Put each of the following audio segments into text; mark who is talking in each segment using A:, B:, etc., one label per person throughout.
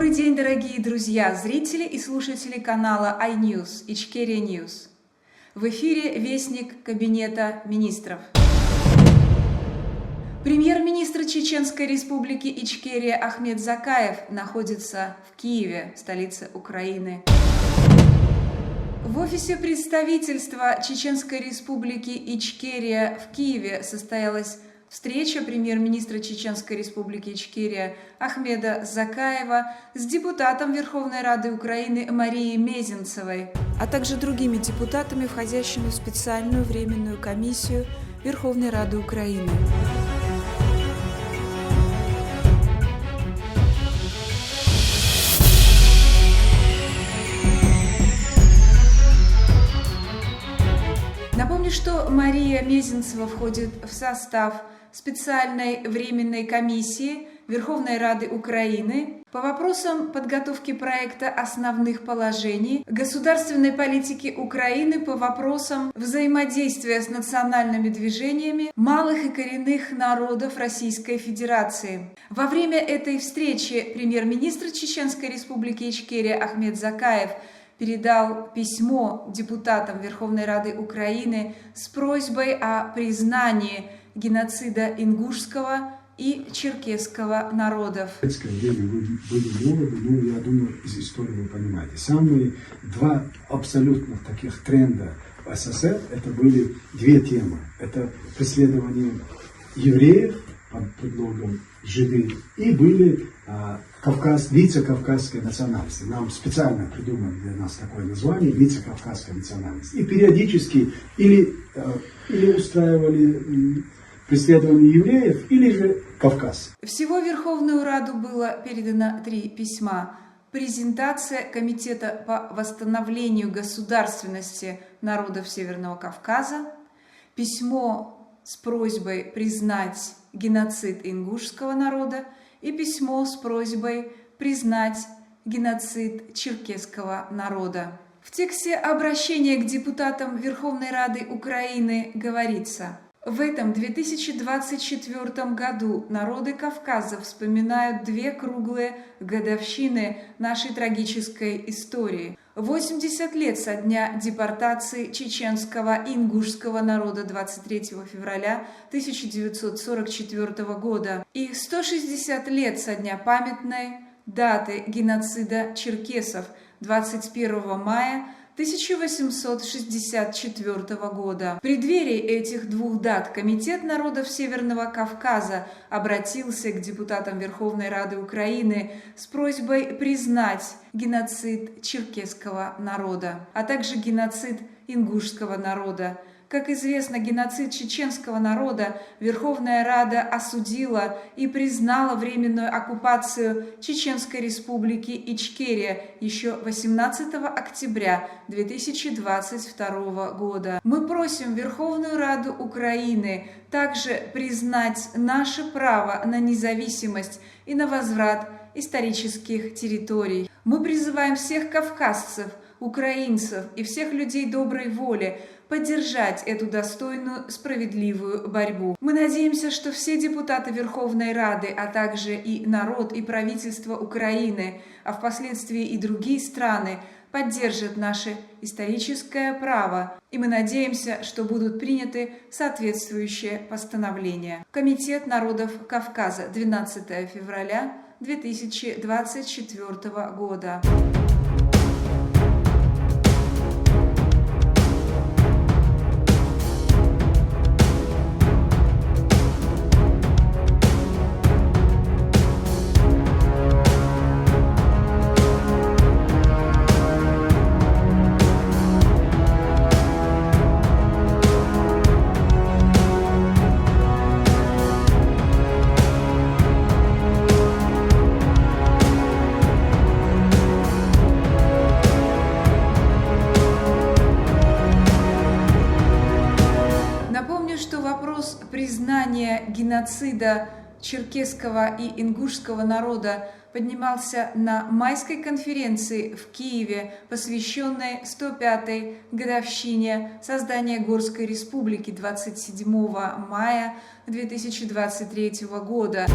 A: Добрый день, дорогие друзья, зрители и слушатели канала iNews, Ичкерия News. В эфире вестник Кабинета министров. Премьер-министр Чеченской Республики Ичкерия Ахмед Закаев находится в Киеве, столице Украины. В офисе представительства Чеченской Республики Ичкерия в Киеве состоялась встреча премьер-министра Чеченской Республики Ичкерия Ахмеда Закаева с депутатом Верховной Рады Украины Марией Мезенцевой, а также другими депутатами, входящими в специальную временную комиссию Верховной Рады Украины. Напомню, что Мария Мезенцева входит в состав специальной временной комиссии Верховной Рады Украины по вопросам подготовки проекта основных положений государственной политики Украины по вопросам взаимодействия с национальными движениями малых и коренных народов Российской Федерации. Во время этой встречи премьер-министр Чеченской Республики Ичкерия Ахмед Закаев передал письмо депутатам Верховной Рады Украины с просьбой о признании геноцида ингушского и черкесского народов.
B: В советское время были доводы, я думаю, из истории вы понимаете. Самые два абсолютно таких тренда в СССР, это были две темы. Это преследование евреев под предлогом жиды и были лица кавказской национальности. Нам специально придумали для нас такое название лица кавказской национальности. И периодически или устраивали преследование евреев, или же Кавказ.
A: Всего в Верховную Раду было передано 3 письма. Презентация Комитета по восстановлению государственности народов Северного Кавказа, письмо с просьбой признать геноцид ингушского народа и письмо с просьбой признать геноцид черкесского народа. В тексте обращения к депутатам Верховной Рады Украины говорится: в этом 2024 году народы Кавказа вспоминают 2 круглые годовщины нашей трагической истории. 80 лет со дня депортации чеченского и ингушского народа 23 февраля 1944 года и 160 лет со дня памятной даты геноцида черкесов 21 мая 1864 года. В преддверии этих 2 дат Комитет народов Северного Кавказа обратился к депутатам Верховной Рады Украины с просьбой признать геноцид черкесского народа, а также геноцид ингушского народа. Как известно, геноцид чеченского народа Верховная Рада осудила и признала временную оккупацию Чеченской Республики Ичкерия еще 18 октября 2022 года. Мы просим Верховную Раду Украины также признать наше право на независимость и на возврат исторических территорий. Мы призываем всех кавказцев, украинцев и всех людей доброй воли поддержать эту достойную, справедливую борьбу. Мы надеемся, что все депутаты Верховной Рады, а также и народ, и правительство Украины, а впоследствии и другие страны, поддержат наше историческое право, и мы надеемся, что будут приняты соответствующие постановления. Комитет народов Кавказа, 12 февраля 2024 года. Признание геноцида черкесского и ингушского народа поднимался на майской конференции в Киеве, посвященной 105-й годовщине создания Горской Республики 27 мая 2023 года.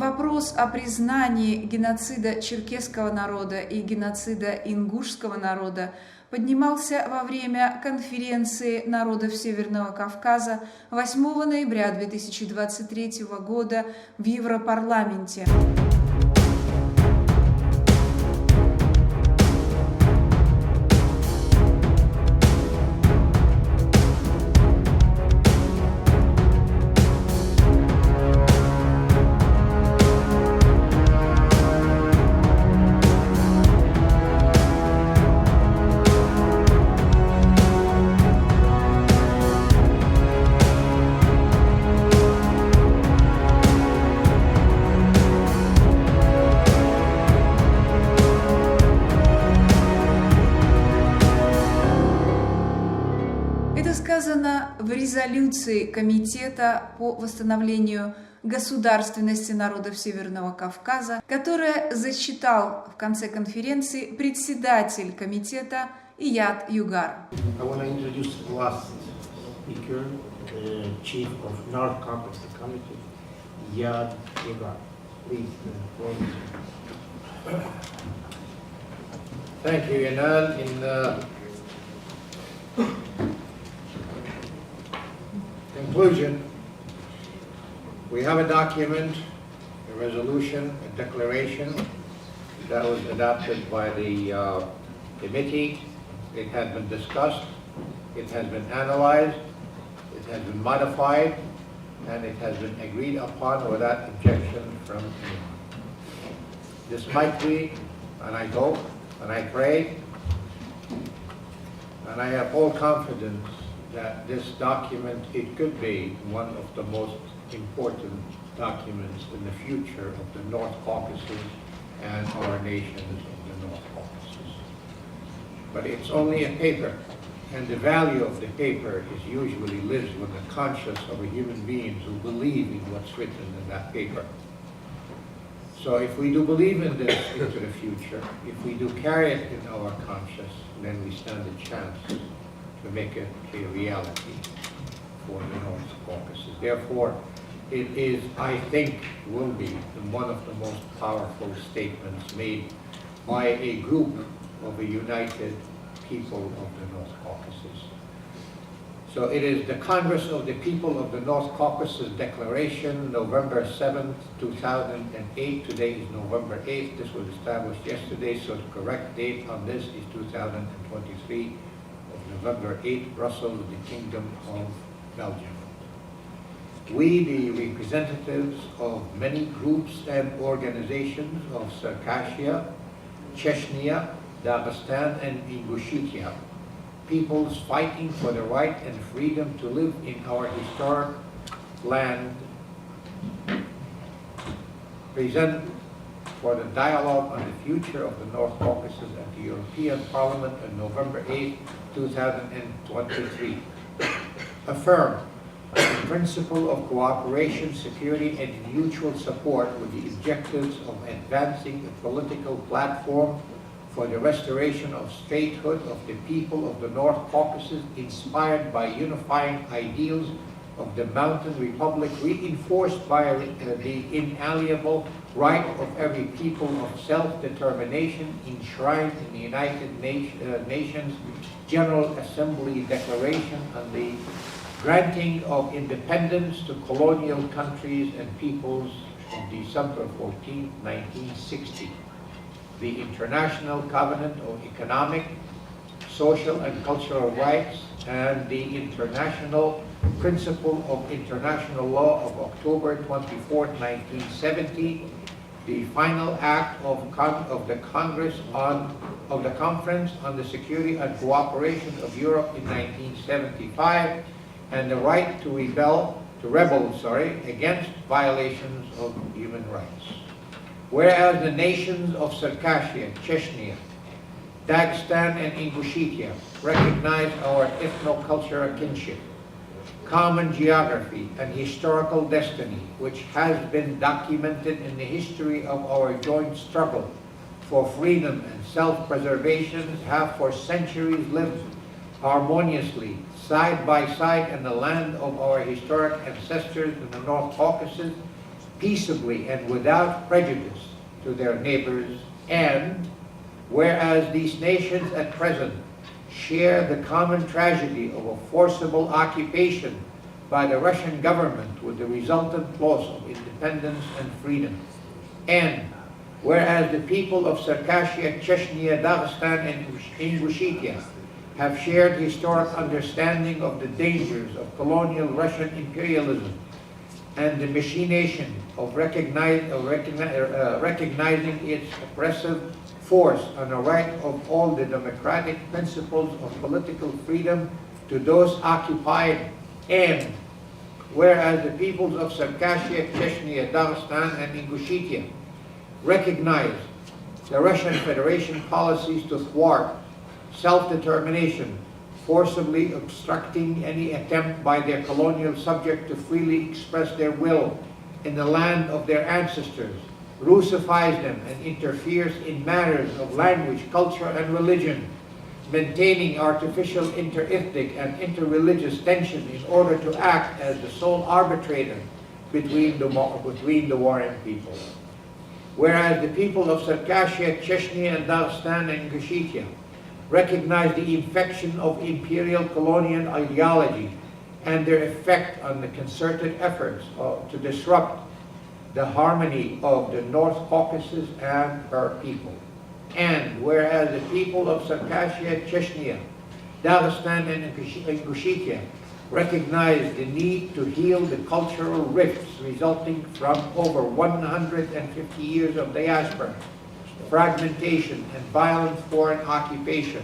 A: Вопрос о признании геноцида черкесского народа и геноцида ингушского народа поднимался во время конференции народов Северного Кавказа 8 ноября 2023 года в Европарламенте. Сказано в резолюции Комитета по восстановлению государственности народов Северного Кавказа, которое зачитал в конце конференции председатель Комитета Ияд Югар.
C: I want to introduce the last speaker, the Chief of North Caucasus Committee, Ияд Югар. Please, Thank you, Yanal. In conclusion, we have a document, a resolution, a declaration that was adopted by the committee. It has been discussed, it has been analyzed, it has been modified, and it has been agreed upon without objection from anyone. This might be, and I hope, and I pray, and I have all confidence that this document, it could be one of the most important documents in the future of the North Caucasus and our nations of the North Caucasus. But it's only a paper, and the value of the paper is usually lives with the conscience of a human being who believe in what's written in that paper. So if we do believe in this into the future, if we do carry it in our conscience, then we stand a chance to make it a reality for the North Caucasus. Therefore, it is, I think, will be one of the most powerful statements made by a group of a united people of the North Caucasus. So it is the Congress of the People of the North Caucasus Declaration, November 7th, 2008. Today is November 8th. This was established yesterday, so the correct date on this is 2023. November 8, Brussels, the Kingdom of Belgium. We, the representatives of many groups and organizations of Circassia, Chechnya, Dagestan, and Ingushetia, peoples fighting for the right and freedom to live in our historic land, present for the dialogue on the future of the North Caucasus at the European Parliament on November 8, 2023. Affirm the principle of cooperation, security, and mutual support with the objectives of advancing a political platform for the restoration of statehood of the people of the North Caucasus, inspired by unifying ideals of the Mountain Republic, reinforced by the inalienable right of every people of self-determination enshrined in the United Nations General Assembly Declaration on the granting of independence to colonial countries and peoples on December 14, 1960. The International Covenant of Economic, Social, and Cultural Rights, and the International Principle of International Law of October 24, 1970, the final act of the Conference on the Security and Cooperation of Europe in 1975, and the right to rebel against violations of human rights. Whereas the nations of Circassia, Chechnya, Dagestan, and Ingushetia recognize our ethno-cultural kinship, common geography, and historical destiny, which has been documented in the history of our joint struggle for freedom and self-preservation, have for centuries lived harmoniously, side by side in the land of our historic ancestors in the North Caucasus, peaceably and without prejudice to their neighbors, and whereas these nations at present share the common tragedy of a forcible occupation by the Russian government with the resultant loss of independence and freedom, and whereas the people of Circassia, Chechnya, Dagestan, and Ingushetia have shared historic understanding of the dangers of colonial Russian imperialism and the machination of recognizing its oppressive force on the right of all the democratic principles of political freedom to those occupied, and whereas the peoples of Circassia, Chechnya, Dagestan, and Ingushetia recognize the Russian Federation policies to thwart self-determination, forcibly obstructing any attempt by their colonial subject to freely express their will in the land of their ancestors, Russifies them and interferes in matters of language, culture, and religion, maintaining artificial interethnic and interreligious tension in order to act as the sole arbitrator between the warring peoples. Whereas the people of Circassia, Chechnya, and Dagestan, and Ingushetia recognize the infection of imperial colonial ideology and their effect on the concerted efforts to disrupt the harmony of the North Caucasus and her people. And whereas the people of Circassia, Chechnya, Dagestan, and Ingushetia recognize the need to heal the cultural rifts resulting from over 150 years of diaspora, fragmentation, and violent foreign occupation.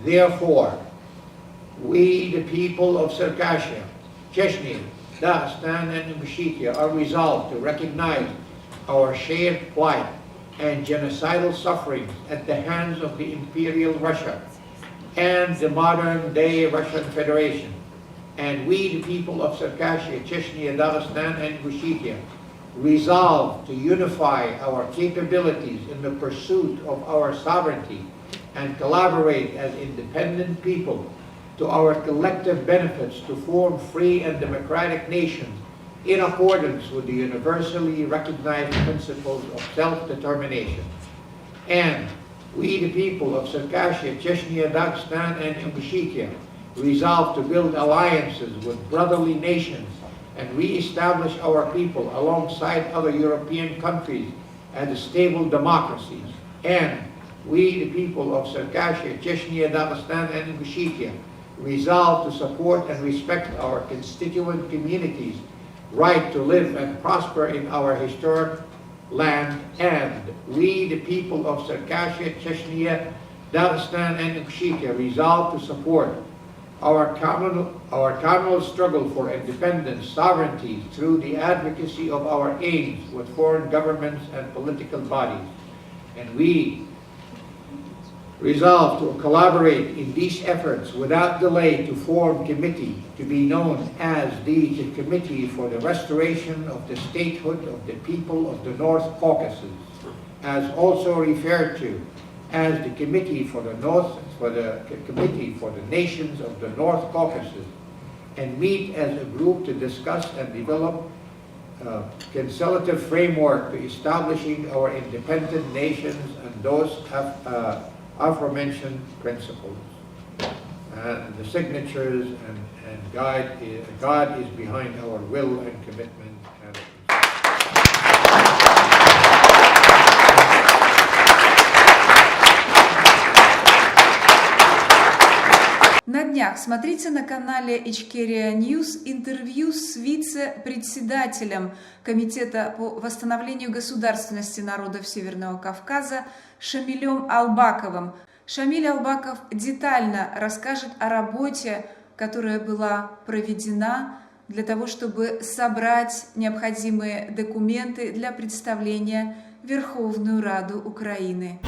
C: Therefore, we, the people of Circassia, Chechnya, Dagestan, and Ingushetia, are resolved to recognize our shared plight and genocidal sufferings at the hands of the Imperial Russia and the modern-day Russian Federation. And we, the people of Circassia, Chechnya, Dagestan, and Ingushetia, resolve to unify our capabilities in the pursuit of our sovereignty and collaborate as independent people to our collective benefits to form free and democratic nations in accordance with the universally recognized principles of self-determination. And we, the people of Circassia, Chechnya, Dagestan, and Ingushetia, resolve to build alliances with brotherly nations and re-establish our people alongside other European countries as stable democracies. And we, the people of Circassia, Chechnya, Dagestan, and Ingushetia, resolve to support and respect our constituent communities' right to live and prosper in our historic land. And we, the people of Circassia, Chechnya, Dagestan, and Ingushetia, resolve to support our common struggle for independence, sovereignty, through the advocacy of our aims with foreign governments and political bodies. And we resolve to collaborate in these efforts without delay to form a committee to be known as the Committee for the Restoration of the Statehood of the People of the North Caucasus, as also referred to as the Committee for the Committee for the Nations of the North Caucasus, and meet as a group to discuss and develop a conciliative framework to establishing our independent nations and those aforementioned principles. And the signatures and God is behind our will and commitment.
A: На днях смотрите на канале Ичкерия Ньюс интервью с вице-председателем Комитета по восстановлению государственности народов Северного Кавказа Шамилем Албаковым. Шамиль Албаков детально расскажет о работе, которая была проведена для того, чтобы собрать необходимые документы для представления в Верховную Раду Украины.